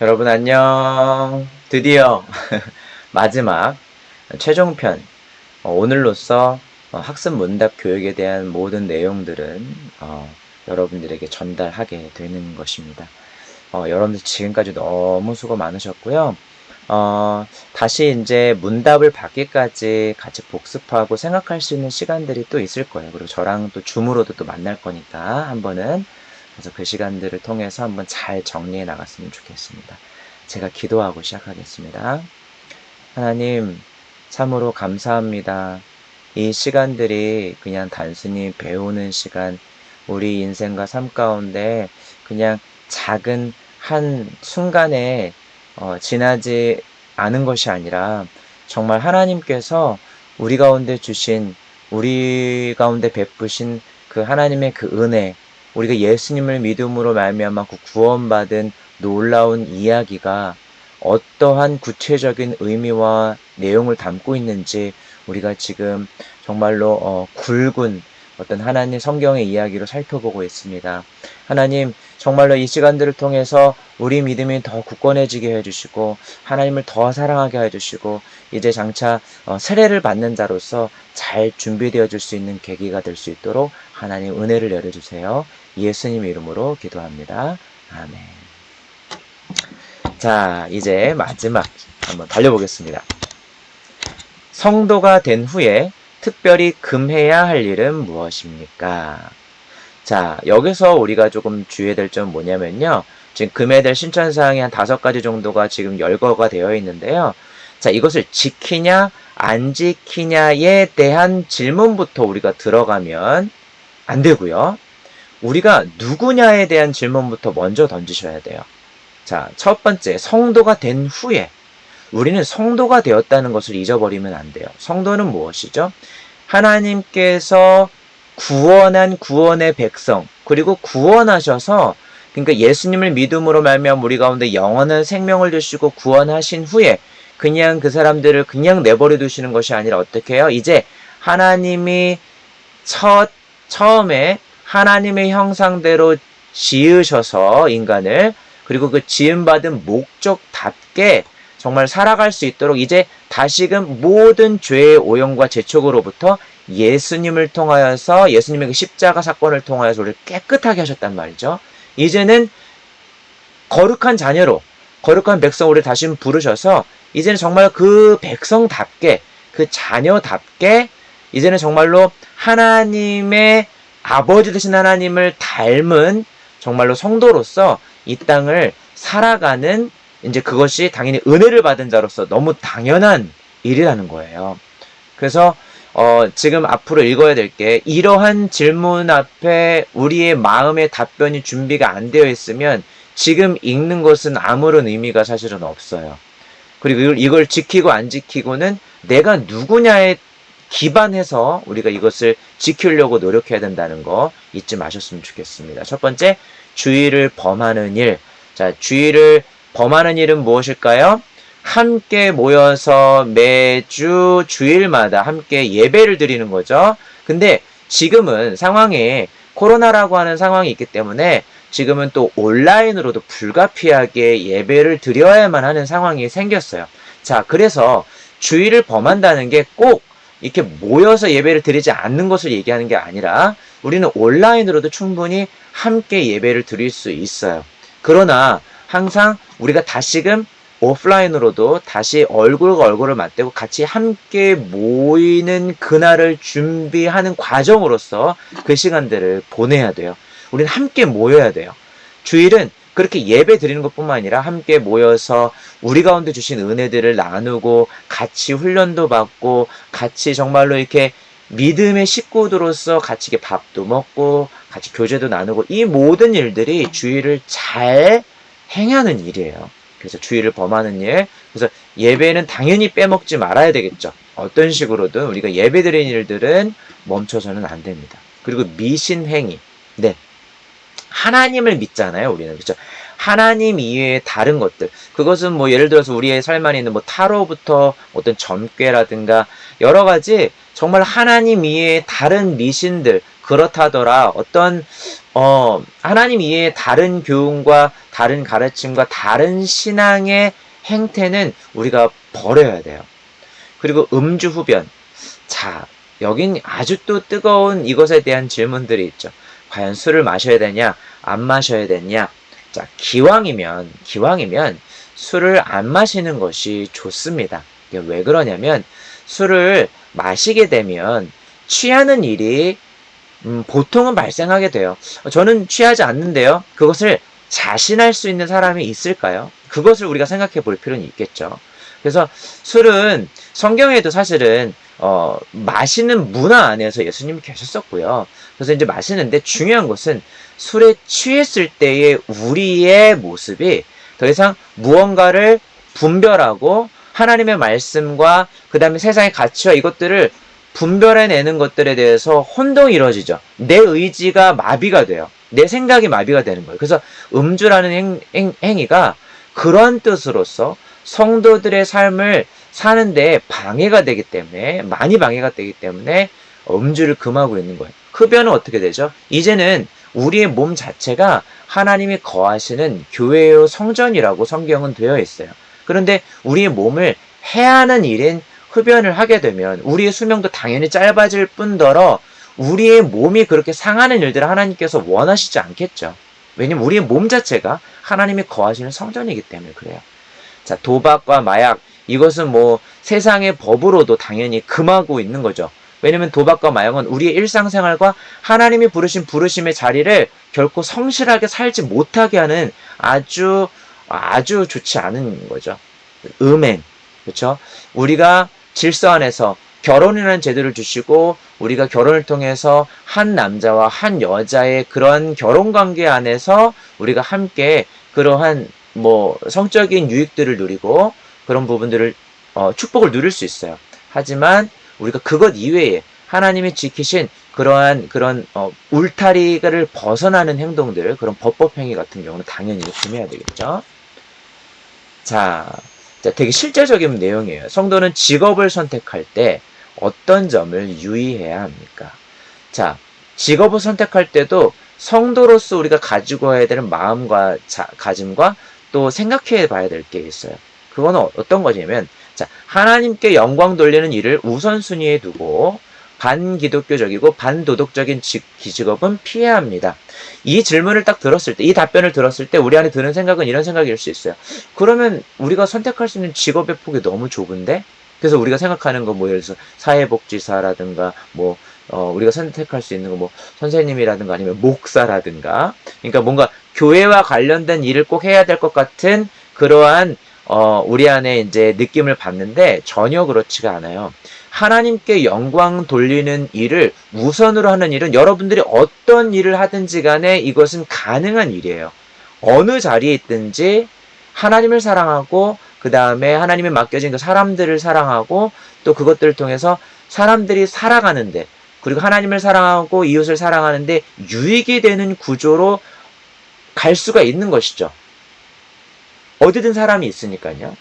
여러분 안녕. 드디어 마지막 최종편 오늘로써 학습 문답 교육에 대한 모든 내용들은 여러분들에게 전달하게 되는 것입니다. 여러분들 지금까지 너무 수고 많으셨고요. 다시 이제 문답을 받기까지 같이 복습하고 생각할 수 있는 시간들이 또 있을 거예요. 그리고 저랑 또 줌으로도 또 만날 거니까 한번은 그래서 그 시간들을 통해서 한번 잘 정리해 나갔으면 좋겠습니다. 제가 기도하고 시작하겠습니다. 하나님, 참으로 감사합니다. 이 시간들이 그냥 단순히 배우는 시간, 우리 인생과 삶 가운데 그냥 작은 한 순간에 지나지 않은 것이 아니라 정말 하나님께서 우리 가운데 주신, 우리 가운데 베푸신 그 하나님의 그 은혜, 우리가 예수님을 믿음으로 말미암아 구원받은 놀라운 이야기가 어떠한 구체적인 의미와 내용을 담고 있는지 우리가 지금 정말로 굵은 어떤 하나님 성경의 이야기로 살펴보고 있습니다. 하나님, 정말로 이 시간들을 통해서 우리 믿음이 더 굳건해지게 해주시고 하나님을 더 사랑하게 해주시고 이제 장차 세례를 받는 자로서 잘 준비되어질 수 있는 계기가 될 수 있도록 하나님 은혜를 내려주세요. 예수님 이름으로 기도합니다. 아멘. 자, 이제 마지막 한번 달려보겠습니다. 성도가 된 후에 특별히 금해야 할 일은 무엇입니까? 자, 여기서 우리가 조금 주의해야 될 점은 뭐냐면요. 지금 금해야 될 신천사항이 한 5가지 정도가 지금 열거가 되어 있는데요. 자, 이것을 지키냐 안 지키냐에 대한 질문부터 우리가 들어가면 안 되고요. 우리가 누구냐에 대한 질문부터 먼저 던지셔야 돼요. 자, 첫 번째, 성도가 된 후에 우리는 성도가 되었다는 것을 잊어버리면 안 돼요. 성도는 무엇이죠? 하나님께서 구원한 구원의 백성, 그리고 구원하셔서 그러니까 예수님을 믿음으로 말미암아 우리 가운데 영원한 생명을 주시고 구원하신 후에 그냥 그 사람들을 그냥 내버려 두시는 것이 아니라 어떻게 해요? 이제 하나님이 처음에 하나님의 형상대로 지으셔서 인간을 그리고 그 지음받은 목적답게 정말 살아갈 수 있도록 이제 다시금 모든 죄의 오염과 재촉으로부터 예수님을 통하여서 예수님의 그 십자가 사건을 통하여서 우리를 깨끗하게 하셨단 말이죠. 이제는 거룩한 자녀로 거룩한 백성 우리를 다시 부르셔서 이제는 정말 그 백성답게 그 자녀답게 이제는 정말로 하나님의 아버지 되신 하나님을 닮은 정말로 성도로서 이 땅을 살아가는 이제 그것이 당연히 은혜를 받은 자로서 너무 당연한 일이라는 거예요. 그래서 지금 앞으로 읽어야 될 게 이러한 질문 앞에 우리의 마음의 답변이 준비가 안 되어 있으면 지금 읽는 것은 아무런 의미가 사실은 없어요. 그리고 이걸 지키고 안 지키고는 내가 누구냐에 기반해서 우리가 이것을 지키려고 노력해야 된다는 거 잊지 마셨으면 좋겠습니다. 첫 번째, 주의를 범하는 일. 자, 주의를 범하는 일은 무엇일까요? 함께 모여서 매주 주일마다 함께 예배를 드리는 거죠. 근데 지금은 상황에 코로나라고 하는 상황이 있기 때문에 지금은 또 온라인으로도 불가피하게 예배를 드려야만 하는 상황이 생겼어요. 자, 그래서 주의를 범한다는 게 꼭 이렇게 모여서 예배를 드리지 않는 것을 얘기하는 게 아니라 우리는 온라인으로도 충분히 함께 예배를 드릴 수 있어요. 그러나 항상 우리가 다시금 오프라인으로도 다시 얼굴과 얼굴을 맞대고 같이 함께 모이는 그날을 준비하는 과정으로서 그 시간들을 보내야 돼요. 우리는 함께 모여야 돼요. 주일은 그렇게 예배 드리는 것뿐만 아니라 함께 모여서 우리 가운데 주신 은혜들을 나누고 같이 훈련도 받고 같이 정말로 이렇게 믿음의 식구들로서 같이 이렇게 밥도 먹고 같이 교제도 나누고 이 모든 일들이 주일을 잘 행하는 일이에요. 그래서 주의를 범하는 일. 그래서 예배는 당연히 빼먹지 말아야 되겠죠. 어떤 식으로든 우리가 예배 드리는 일들은 멈춰서는 안 됩니다. 그리고 미신행위. 네. 하나님을 믿잖아요, 우리는. 그렇죠? 하나님 이외의 다른 것들. 그것은 뭐 예를 들어서 우리의 삶 안에 있는 뭐 타로부터 어떤 점괘라든가 여러 가지 정말 하나님 이외의 다른 미신들 그렇다더라. 어떤 하나님 이외의 다른 교훈과 다른 가르침과 다른 신앙의 행태는 우리가 버려야 돼요. 그리고 음주 흡연. 자, 여긴 아주 또 뜨거운 이것에 대한 질문들이 있죠. 과연 술을 마셔야 되냐, 안 마셔야 되냐. 자, 기왕이면 술을 안 마시는 것이 좋습니다. 이게 왜 그러냐면 술을 마시게 되면 취하는 일이 보통은 발생하게 돼요. 저는 취하지 않는데요. 그것을 자신할 수 있는 사람이 있을까요? 그것을 우리가 생각해 볼 필요는 있겠죠. 그래서 술은 성경에도 사실은 마시는 문화 안에서 예수님이 계셨었고요. 그래서 이제 마시는데 중요한 것은 술에 취했을 때의 우리의 모습이 더 이상 무언가를 분별하고 하나님의 말씀과 그 다음에 세상의 가치와 이것들을 분별해내는 것들에 대해서 혼동이 이루어지죠. 내 의지가 마비가 돼요. 내 생각이 마비가 되는 거예요. 그래서 음주라는 행위가 그런 뜻으로서 성도들의 삶을 사는데 방해가 되기 때문에, 많이 방해가 되기 때문에 음주를 금하고 있는 거예요. 흡연은 어떻게 되죠? 이제는 우리의 몸 자체가 하나님이 거하시는 교회의 성전이라고 성경은 되어 있어요. 그런데 우리의 몸을 해하는 일인 흡연을 하게 되면 우리의 수명도 당연히 짧아질 뿐더러 우리의 몸이 그렇게 상하는 일들을 하나님께서 원하시지 않겠죠. 왜냐면 우리의 몸 자체가 하나님이 거하시는 성전이기 때문에 그래요. 자, 도박과 마약, 이것은 뭐 세상의 법으로도 당연히 금하고 있는 거죠. 왜냐면 도박과 마약은 우리의 일상생활과 하나님이 부르신 부르심의 자리를 결코 성실하게 살지 못하게 하는 아주 좋지 않은 거죠. 음행, 그렇죠? 우리가 질서 안에서 결혼이라는 제도를 주시고 우리가 결혼을 통해서 한 남자와 한 여자의 그런 결혼관계 안에서 우리가 함께 그러한 뭐 성적인 유익들을 누리고 그런 부분들을 축복을 누릴 수 있어요. 하지만 우리가 그것 이외에 하나님이 지키신 그러한 그런 울타리를 벗어나는 행동들, 그런 법법행위 같은 경우는 당연히 금해야 되겠죠. 자, 되게 실제적인 내용이에요. 성도는 직업을 선택할 때 어떤 점을 유의해야 합니까? 자, 직업을 선택할 때도 성도로서 우리가 가지고 와야 되는 마음과 가짐과 또 생각해 봐야 될 게 있어요. 그거는 어떤 거냐면, 자, 하나님께 영광 돌리는 일을 우선순위에 두고 반기독교적이고 반도덕적인 직업은 피해야 합니다. 이 질문을 딱 들었을 때, 이 답변을 들었을 때 우리 안에 드는 생각은 이런 생각일 수 있어요. 그러면 우리가 선택할 수 있는 직업의 폭이 너무 좁은데? 그래서 우리가 생각하는 거 뭐 예를 들어서 사회복지사라든가 뭐 우리가 선택할 수 있는 거 뭐 선생님이라든가 아니면 목사라든가, 그러니까 뭔가 교회와 관련된 일을 꼭 해야 될 것 같은 그러한 우리 안에 이제 느낌을 받는데 전혀 그렇지가 않아요. 하나님께 영광 돌리는 일을 우선으로 하는 일은 여러분들이 어떤 일을 하든지 간에 이것은 가능한 일이에요. 어느 자리에 있든지 하나님을 사랑하고 그 다음에 하나님이 맡겨진 그 사람들을 사랑하고 또 그것들을 통해서 사람들이 살아가는데, 그리고 하나님을 사랑하고 이웃을 사랑하는데 유익이 되는 구조로 갈 수가 있는 것이죠. 어디든 사람이 있으니까요.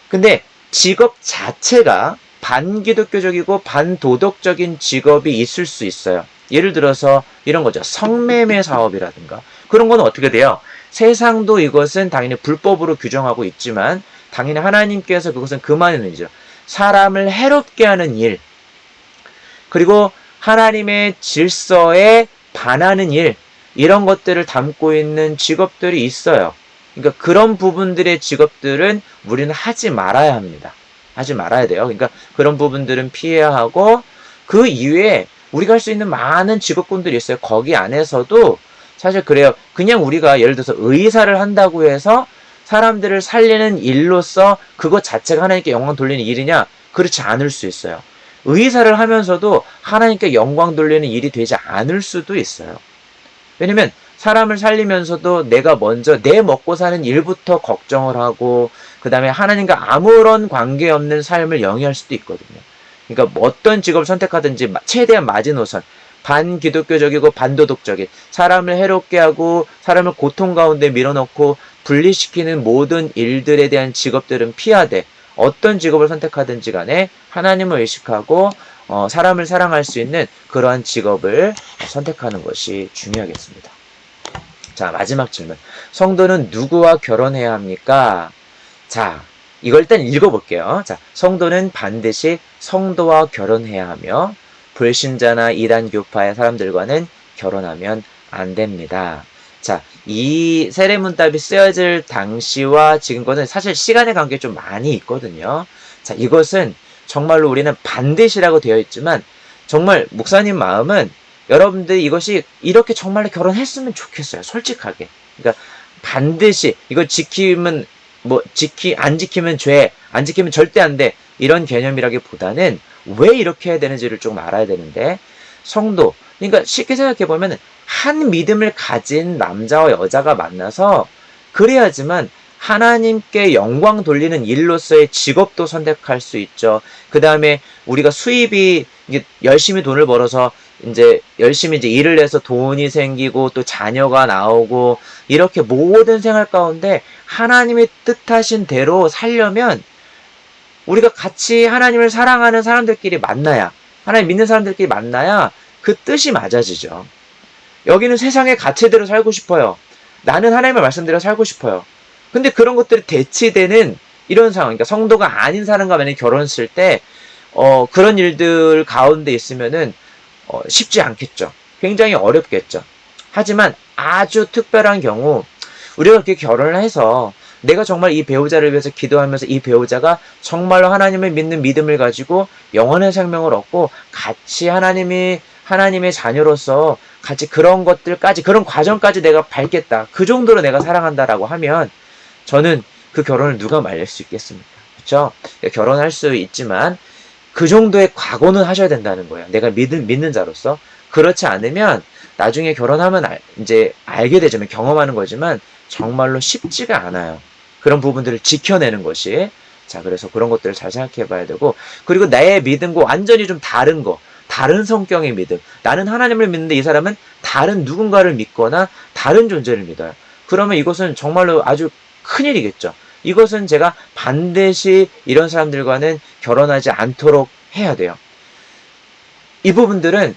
근데 직업 자체가 반기독교적이고 반도덕적인 직업이 있을 수 있어요. 예를 들어서 이런 거죠. 성매매 사업이라든가 그런 거는 어떻게 돼요? 세상도 이것은 당연히 불법으로 규정하고 있지만 당연히 하나님께서 그것은 금하는 일이죠. 사람을 해롭게 하는 일, 그리고 하나님의 질서에 반하는 일, 이런 것들을 담고 있는 직업들이 있어요. 그러니까 그런 부분들의 직업들은 우리는 하지 말아야 합니다. 하지 말아야 돼요. 그러니까 그런 부분들은 피해야 하고, 그 이외에 우리가 할 수 있는 많은 직업군들이 있어요. 거기 안에서도 사실 그래요. 그냥 우리가 예를 들어서 의사를 한다고 해서 사람들을 살리는 일로서 그것 자체가 하나님께 영광 돌리는 일이냐? 그렇지 않을 수 있어요. 의사를 하면서도 하나님께 영광 돌리는 일이 되지 않을 수도 있어요. 왜냐면 사람을 살리면서도 내가 먼저 내 먹고 사는 일부터 걱정을 하고 그 다음에 하나님과 아무런 관계없는 삶을 영위할 수도 있거든요. 그러니까 어떤 직업을 선택하든지 최대한 마지노선, 반기독교적이고 반도덕적인, 사람을 해롭게 하고 사람을 고통 가운데 밀어넣고 분리시키는 모든 일들에 대한 직업들은 피하되, 어떤 직업을 선택하든지 간에 하나님을 의식하고 사람을 사랑할 수 있는 그러한 직업을 선택하는 것이 중요하겠습니다. 자, 마지막 질문. 성도는 누구와 결혼해야 합니까? 자, 이걸 일단 읽어볼게요. 자, 성도는 반드시 성도와 결혼해야 하며 불신자나 이단 교파의 사람들과는 결혼하면 안 됩니다. 자, 이 세례문답이 쓰여질 당시와 지금과는 사실 시간의 관계 좀 많이 있거든요. 자, 이것은 정말로 우리는 반드시라고 되어 있지만 정말 목사님 마음은 여러분들이 이것이 이렇게 정말로 결혼했으면 좋겠어요. 솔직하게. 그러니까 반드시 이걸 지키면 안 지키면 죄, 안 지키면 절대 안 돼. 이런 개념이라기보다는 왜 이렇게 해야 되는지를 좀 알아야 되는데, 성도, 그러니까 쉽게 생각해보면 한 믿음을 가진 남자와 여자가 만나서 그래야지만 하나님께 영광 돌리는 일로서의 직업도 선택할 수 있죠. 그 다음에 우리가 수입이 열심히 돈을 벌어서 이제 열심히 이제 일을 해서 돈이 생기고 또 자녀가 나오고 이렇게 모든 생활 가운데 하나님의 뜻하신 대로 살려면 우리가 같이 하나님을 사랑하는 사람들끼리 만나야, 하나님 믿는 사람들끼리 만나야 그 뜻이 맞아지죠. 여기는 세상의 가치대로 살고 싶어요. 나는 하나님의 말씀대로 살고 싶어요. 근데 그런 것들이 대치되는 이런 상황, 그러니까 성도가 아닌 사람과 만약에 결혼했을 때 그런 일들 가운데 있으면은 쉽지 않겠죠. 굉장히 어렵겠죠. 하지만 아주 특별한 경우 우리가 그렇게 결혼을 해서 내가 정말 이 배우자를 위해서 기도하면서 이 배우자가 정말로 하나님을 믿는 믿음을 가지고 영원한 생명을 얻고 같이 하나님의 자녀로서 같이 그런 것들까지, 그런 과정까지 내가 밟겠다. 그 정도로 내가 사랑한다라고 하면 저는 그 결혼을 누가 말릴 수 있겠습니까? 그렇죠? 결혼할 수 있지만 그 정도의 각오는 하셔야 된다는 거예요. 내가 믿는 자로서. 그렇지 않으면 나중에 결혼하면 이제 알게 되지만, 경험하는 거지만 정말로 쉽지가 않아요. 그런 부분들을 지켜내는 것이. 자, 그래서 그런 것들을 잘 생각해 봐야 되고, 그리고 나의 믿음과 완전히 좀 다른 거, 다른 성격의 믿음. 나는 하나님을 믿는데 이 사람은 다른 누군가를 믿거나 다른 존재를 믿어요. 그러면 이것은 정말로 아주 큰일이겠죠. 이것은 제가 반드시 이런 사람들과는 결혼하지 않도록 해야 돼요. 이 부분들은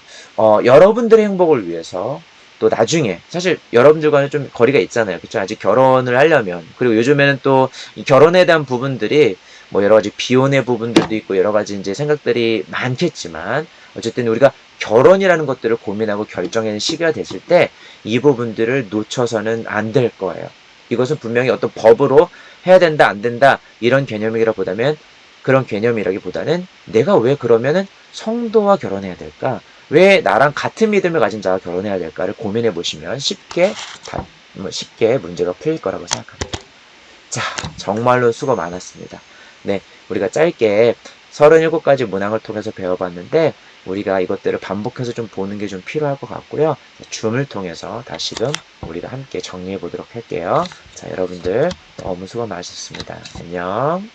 여러분들의 행복을 위해서, 또 나중에 사실 여러분들과는 좀 거리가 있잖아요. 그렇죠? 아직 결혼을 하려면. 그리고 요즘에는 또 이 결혼에 대한 부분들이 뭐 여러 가지 비혼의 부분들도 있고 여러 가지 이제 생각들이 많겠지만, 어쨌든 우리가 결혼이라는 것들을 고민하고 결정하는 시기가 됐을 때 이 부분들을 놓쳐서는 안 될 거예요. 이것은 분명히 어떤 법으로 해야 된다, 안 된다, 이런 그런 개념이라기보다는 내가 왜 그러면은 성도와 결혼해야 될까? 왜 나랑 같은 믿음을 가진 자와 결혼해야 될까를 고민해 보시면 쉽게 문제가 풀릴 거라고 생각합니다. 자, 정말로 수고 많았습니다. 네, 우리가 짧게 37가지 문항을 통해서 배워봤는데 우리가 이것들을 반복해서 좀 보는 게 좀 필요할 것 같고요. 줌을 통해서 다시금 우리가 함께 정리해 보도록 할게요. 자, 여러분들 너무 수고 많으셨습니다. 안녕.